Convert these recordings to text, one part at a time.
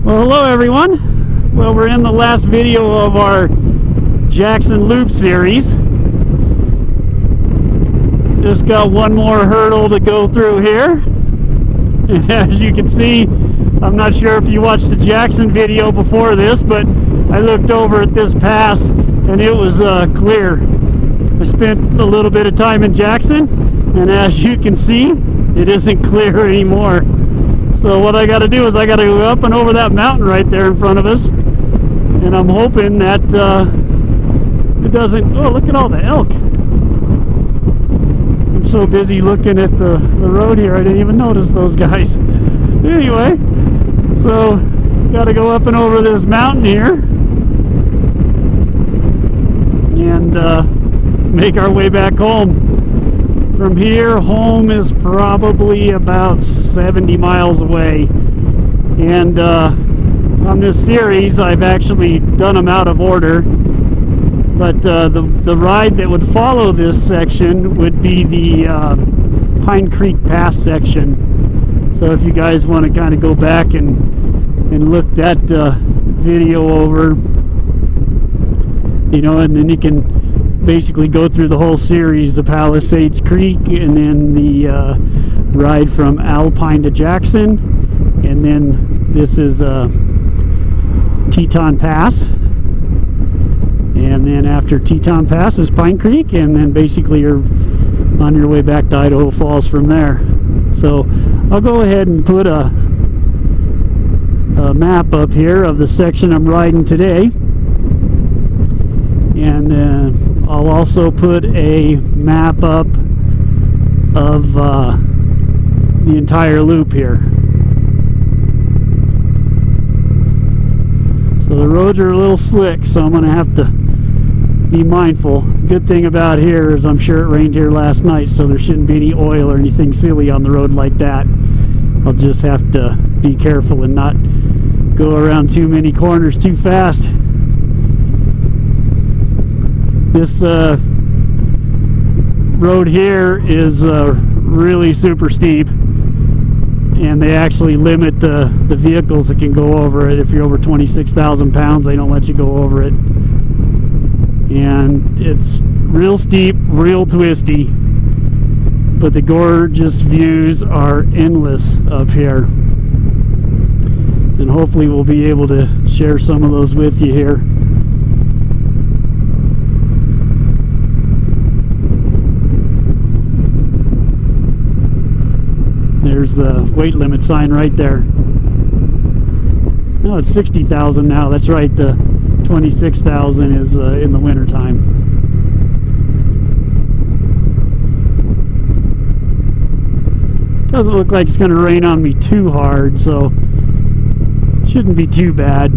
Well, hello everyone. Well, we're in the last video of our Jackson Loop series. Just got one more hurdle to go through here. And as you can see, I'm not sure if you watched the Jackson video before this, but I looked over at this pass and it was clear. I spent a little bit of time in Jackson, and as you can see, it isn't clear anymore. So what I got to do is I got to go up and over that mountain right there in front of us, and I'm hoping that it doesn't. Oh, look at all the elk! I'm so busy looking at the road here, I didn't even notice those guys. Anyway, so got to go up and over this mountain here and make our way back home. From here, home is probably about 70 miles away. And on this series, I've actually done them out of order. But the ride that would follow this section would be the Pine Creek Pass section. So if you guys want to kind of go back and look that video over, you know, and then you can basically go through the whole series of Palisades Creek, and then the ride from Alpine to Jackson, and then this is Teton Pass, and then after Teton Pass is Pine Creek, and then basically you're on your way back to Idaho Falls from there. So I'll go ahead and put a map up here of the section I'm riding today, and I'll also put a map up of the entire loop here. So the roads are a little slick, so I'm going to have to be mindful. Good thing about here is I'm sure it rained here last night, so there shouldn't be any oil or anything silly on the road like that. I'll just have to be careful and not go around too many corners too fast. This road here is really super steep, and they actually limit the vehicles that can go over it. If you're over 26,000 pounds, they don't let you go over it. And it's real steep, real twisty, but the gorgeous views are endless up here. And hopefully we'll be able to share some of those with you here. There's the weight limit sign right there. No, it's 60,000 now. That's right. The 26,000 is in the winter time. Doesn't look like it's going to rain on me too hard, so it shouldn't be too bad.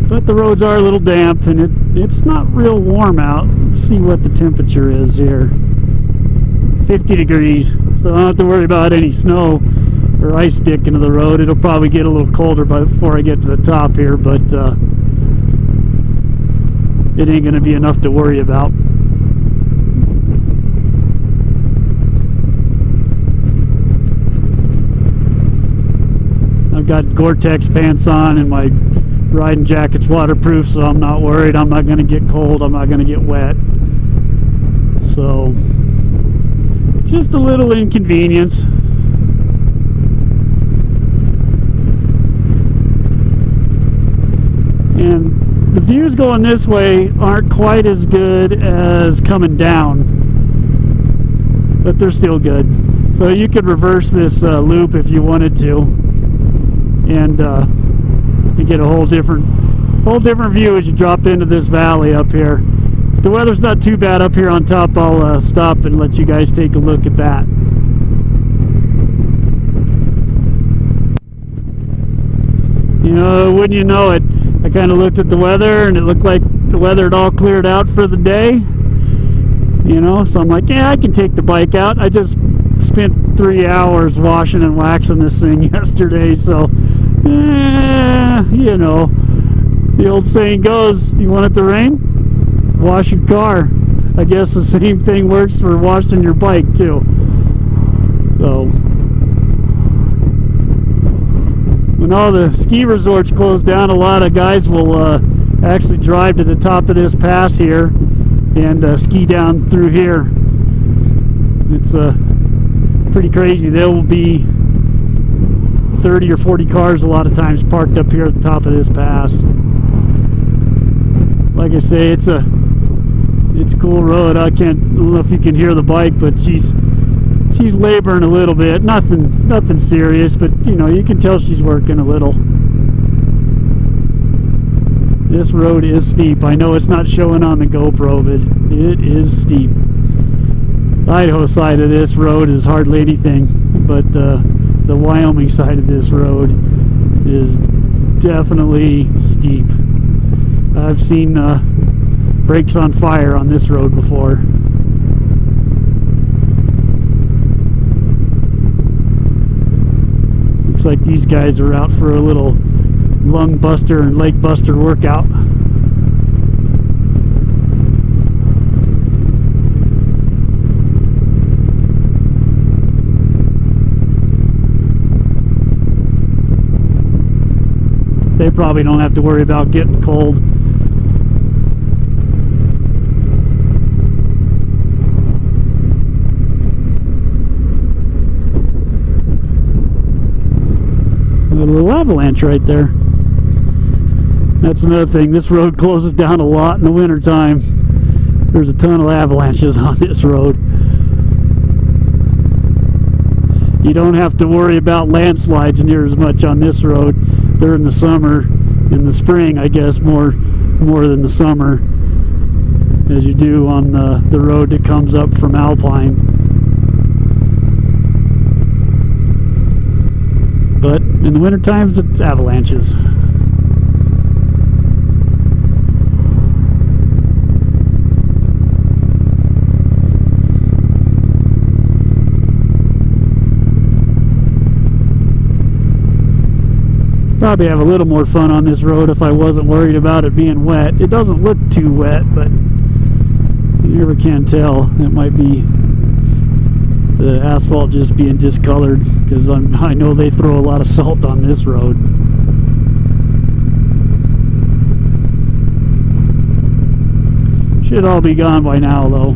But the roads are a little damp, and it's not real warm out. Let's see what the temperature is here. 50 degrees, so I don't have to worry about any snow or ice sticking to the road. It'll probably get a little colder before I get to the top here, but it ain't going to be enough to worry about. I've got Gore-Tex pants on, and my riding jacket's waterproof, so I'm not worried. I'm not going to get cold. I'm not going to get wet. So just a little inconvenience. And the views going this way aren't quite as good as coming down, but they're still good. So you could reverse this loop if you wanted to, and you get a whole different view as you drop into this valley up here. If the weather's not too bad up here on top, I'll stop and let you guys take a look at that. You know, wouldn't you know it, I kind of looked at the weather, and it looked like the weather had all cleared out for the day. You know, so I'm like, yeah, I can take the bike out. I just spent 3 hours washing and waxing this thing yesterday, so you know, the old saying goes, you want it to rain? Wash your car. I guess the same thing works for washing your bike too. So when all the ski resorts close down, a lot of guys will actually drive to the top of this pass here and ski down through here. It's pretty crazy. There will be 30 or 40 cars a lot of times parked up here at the top of this pass. Like I say, it's a cool road. I don't know if you can hear the bike, but she's laboring a little bit. Nothing serious, but you know, you can tell she's working a little. This road is steep. I know it's not showing on the GoPro, but it is steep. The Idaho side of this road is hardly anything, but the Wyoming side of this road is definitely steep. I've seen brakes on fire on this road before. Looks like these guys are out for a little lung buster and leg buster workout. They probably don't have to worry about getting cold. A little avalanche right there. That's another thing. This road closes down a lot in the winter time. There's a ton of avalanches on this road. You don't have to worry about landslides near as much on this road during the summer. In the spring, I guess more than the summer, as you do on the road that comes up from Alpine. But in the winter times, it's avalanches. Probably have a little more fun on this road if I wasn't worried about it being wet. It doesn't look too wet, but you never can tell. It might be the asphalt just being discolored, because I know they throw a lot of salt on this road. Should all be gone by now though.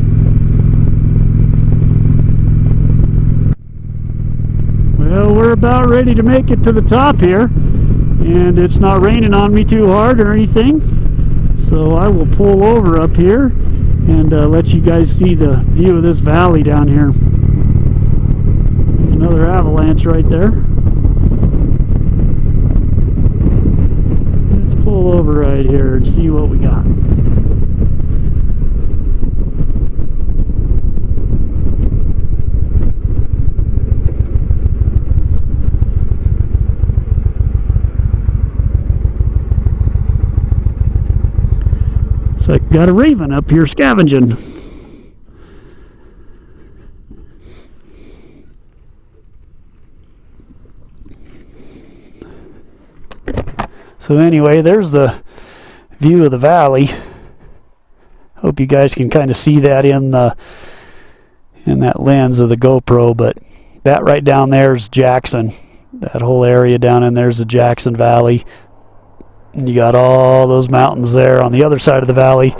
Well, we're about ready to make it to the top here, and it's not raining on me too hard or anything, so I will pull over up here and let you guys see the view of this valley down here. Another avalanche right there. Let's pull over right here and see what we got. So I got a raven up here scavenging. So anyway, there's the view of the valley. Hope you guys can kind of see that in that lens of the GoPro, but that right down there is Jackson. That whole area down in there is the Jackson Valley. And you got all those mountains there on the other side of the valley.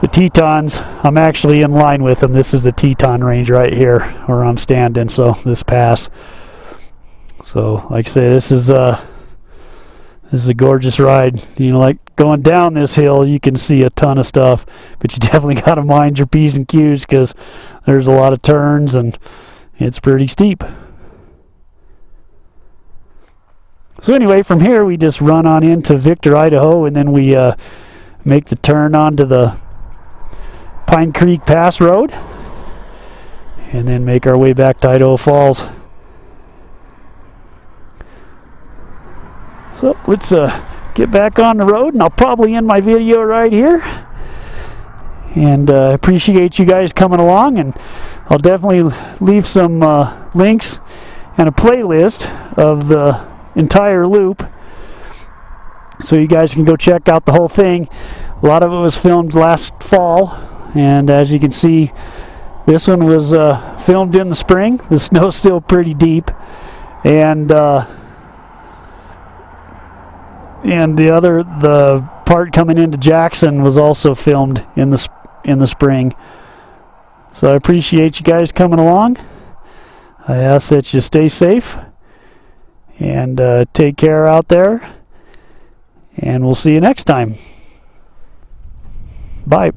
The Tetons, I'm actually in line with them. This is the Teton range right here where I'm standing, so this pass. So like I say, this is a gorgeous ride. You know, like going down this hill, you can see a ton of stuff, but you definitely got to mind your P's and Q's, because there's a lot of turns and it's pretty steep. So anyway, from here we just run on into Victor, Idaho, and then we make the turn onto the Pine Creek Pass Road, and then make our way back to Idaho Falls. So let's get back on the road, and I'll probably end my video right here. And appreciate you guys coming along, and I'll definitely leave some links and a playlist of the entire loop, so you guys can go check out the whole thing. A lot of it was filmed last fall, and as you can see, this one was filmed in the spring. The snow's still pretty deep, and And the part coming into Jackson was also filmed in the spring. So I appreciate you guys coming along. I ask that you stay safe and take care out there. And we'll see you next time. Bye.